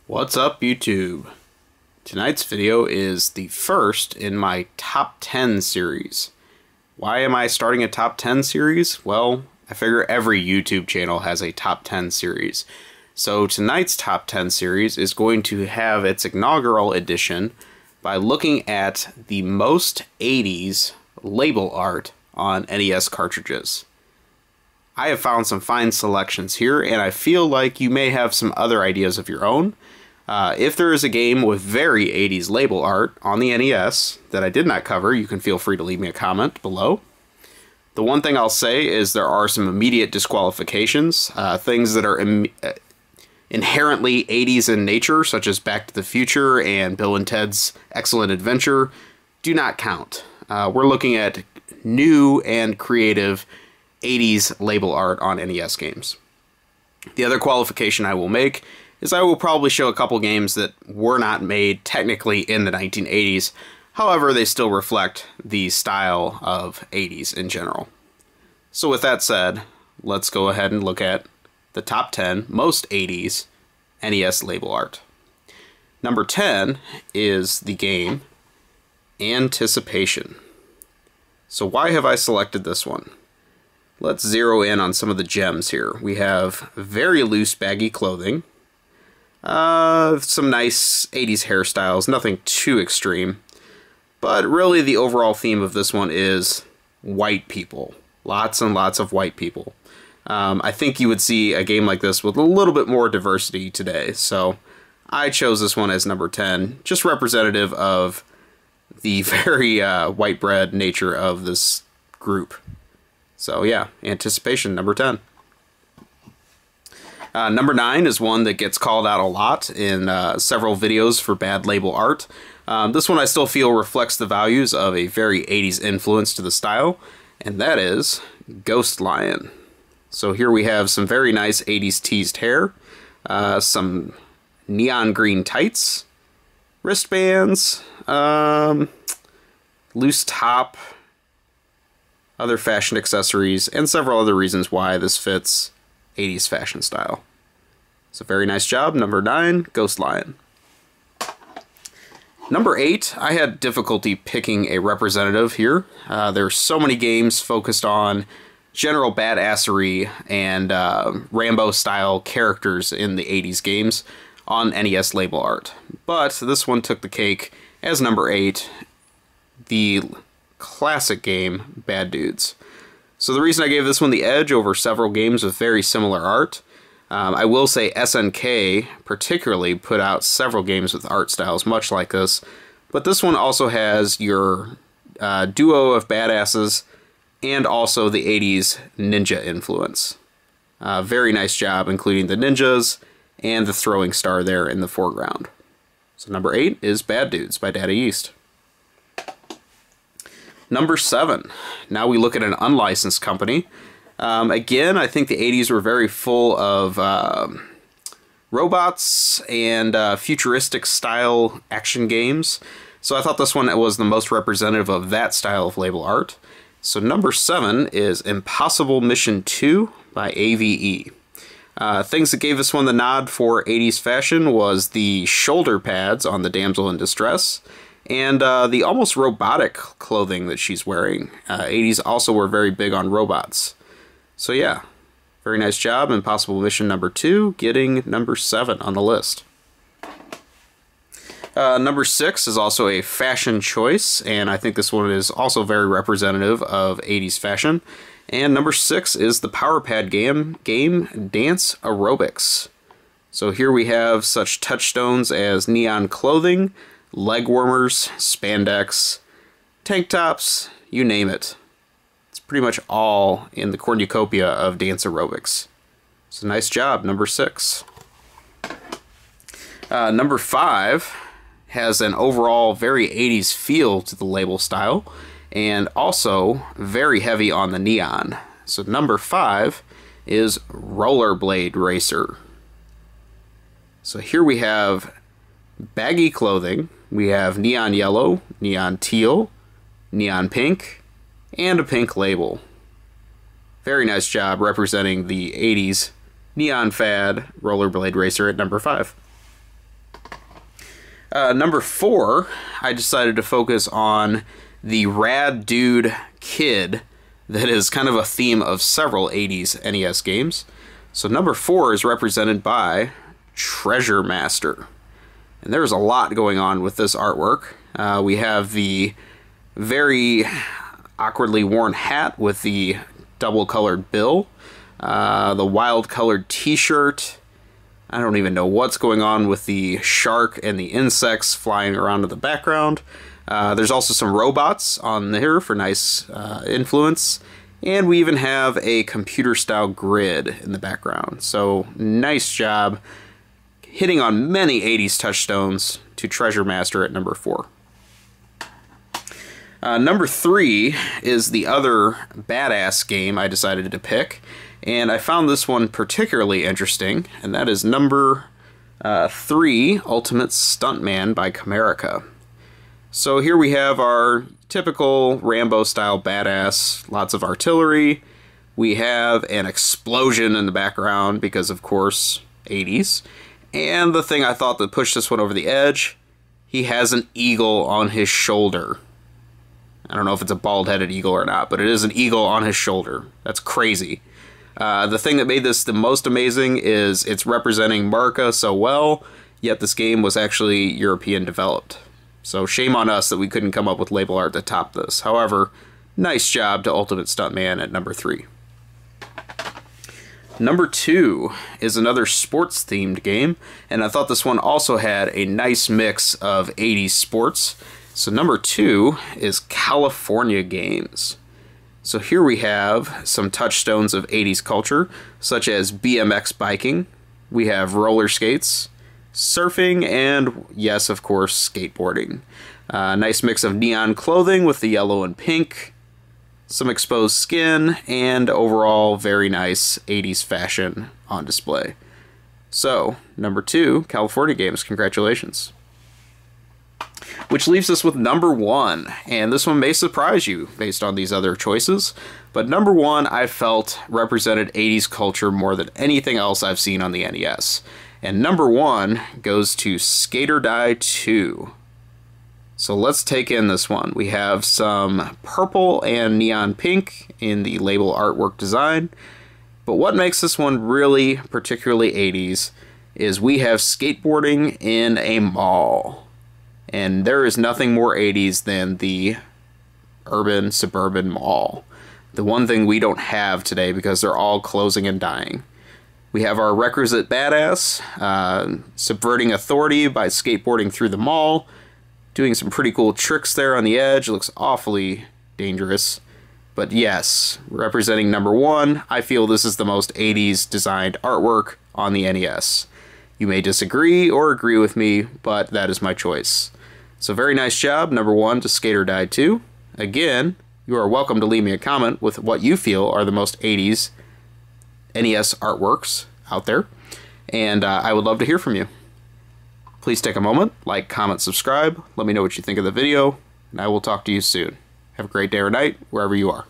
What's up, YouTube? Tonight's video is the first in my top 10 series. Why am I starting a top 10 series? Well, I figure every YouTube channel has a top 10 series. So tonight's top 10 series is going to have its inaugural edition by looking at the most 80s label art on NES cartridges. I have found some fine selections here, and I feel like you may have some other ideas of your own. If there is a game with very 80s label art on the NES that I did not cover, you can feel free to leave me a comment below. The one thing I'll say is there are some immediate disqualifications. Things that are inherently 80s in nature, such as Back to the Future and Bill and Ted's Excellent Adventure, do not count. We're looking at new and creative 80s label art on NES games. The other qualification I will make is I will probably show a couple games that were not made technically in the 1980s, however they still reflect the style of 80s in general. So with that said, let's go ahead and look at the top 10 most 80s NES label art. Number 10 is the game Anticipation. So why have I selected this one? Let's zero in on some of the gems here. We have very loose baggy clothing, some nice 80s hairstyles, nothing too extreme, but really the overall theme of this one is white people. Lots and lots of white people. I think you would see a game like this with a little bit more diversity today, so I chose this one as number 10, just representative of the very white bread nature of this group. So yeah, Anticipation, number 10. Number 9 is one that gets called out a lot in several videos for bad label art. This one I still feel reflects the values of a very 80s influence to the style, and that is Ghost Lion. So here we have some very nice 80s teased hair, some neon green tights, wristbands, loose top, other fashion accessories, and several other reasons why this fits 80s fashion style. It's a very nice job. Number 9, Ghost Lion. Number 8, I had difficulty picking a representative here. There's so many games focused on general badassery and Rambo-style characters in the 80s games on NES label art. But this one took the cake as number 8, the classic game Bad Dudes. So the reason I gave this one the edge over several games with very similar art, I will say SNK particularly put out several games with art styles much like this, but this one also has your duo of badasses and also the 80s ninja influence. Very nice job including the ninjas and the throwing star there in the foreground. So number 8 is Bad Dudes by Daddy East. Number 7. Now we look at an unlicensed company. Again, I think the 80s were very full of robots and futuristic style action games. So I thought this one was the most representative of that style of label art. So number 7 is Impossible Mission 2 by AVE. Things that gave this one the nod for 80s fashion was the shoulder pads on the damsel in distress, and the almost robotic clothing that she's wearing. 80s also were very big on robots. So yeah, very nice job. Impossible Mission number 2, getting number 7 on the list. Number 6 is also a fashion choice, and I think this one is also very representative of 80s fashion. And number 6 is the Power Pad game Dance Aerobics. So here we have such touchstones as neon clothing, leg warmers, spandex, tank tops, you name it. It's pretty much all in the cornucopia of Dance Aerobics. So nice job, number 6. Number 5 has an overall very 80s feel to the label style, and also very heavy on the neon. So number 5 is Rollerblade Racer. So here we have baggy clothing, we have neon yellow, neon teal, neon pink, and a pink label. Very nice job representing the 80s neon fad Rollerblade Racer at number 5. Number 4, I decided to focus on the rad dude kid that is kind of a theme of several 80s NES games. So number 4 is represented by Treasure Master. And there's a lot going on with this artwork. We have the very awkwardly worn hat with the double-colored bill, the wild-colored t-shirt. I don't even know what's going on with the shark and the insects flying around in the background. There's also some robots on there for nice influence. And we even have a computer-style grid in the background. So, nice job hitting on many 80s touchstones to Treasure Master at number 4. Number 3 is the other badass game I decided to pick. And I found this one particularly interesting, and that is number 3, Ultimate Stuntman by Camerica. So here we have our typical Rambo-style badass, lots of artillery. We have an explosion in the background because, of course, 80s. And the thing I thought that pushed this one over the edge, he has an eagle on his shoulder. I don't know if it's a bald-headed eagle or not, but it is an eagle on his shoulder. That's crazy. The thing that made this the most amazing is it's representing Marca so well, yet this game was actually European developed. So shame on us that we couldn't come up with label art to top this. However, nice job to Ultimate Stuntman at number 3. Number 2 is another sports-themed game, and I thought this one also had a nice mix of 80s sports. So number 2 is California Games. So here we have some touchstones of 80s culture, such as BMX biking, we have roller skates, surfing, and yes, of course, skateboarding. Nice mix of neon clothing with the yellow and pink, some exposed skin, and overall very nice 80s fashion on display. So, number 2, California Games, congratulations. Which leaves us with number 1, and this one may surprise you based on these other choices, but number 1 I felt represented 80s culture more than anything else I've seen on the NES. And number 1 goes to Skate or Die 2. So let's take in this one. We have some purple and neon pink in the label artwork design, but what makes this one really particularly 80s is we have skateboarding in a mall. And there is nothing more 80s than the urban suburban mall. The one thing we don't have today because they're all closing and dying. We have our requisite badass, subverting authority by skateboarding through the mall, doing some pretty cool tricks there on the edge. It looks awfully dangerous. But yes, representing number 1, I feel this is the most 80s designed artwork on the NES. You may disagree or agree with me, but that is my choice. So very nice job, number 1 to Skate or Die 2. Again, you are welcome to leave me a comment with what you feel are the most 80s NES artworks out there, and I would love to hear from you. Please take a moment, like, comment, subscribe, let me know what you think of the video, and I will talk to you soon. Have a great day or night, wherever you are.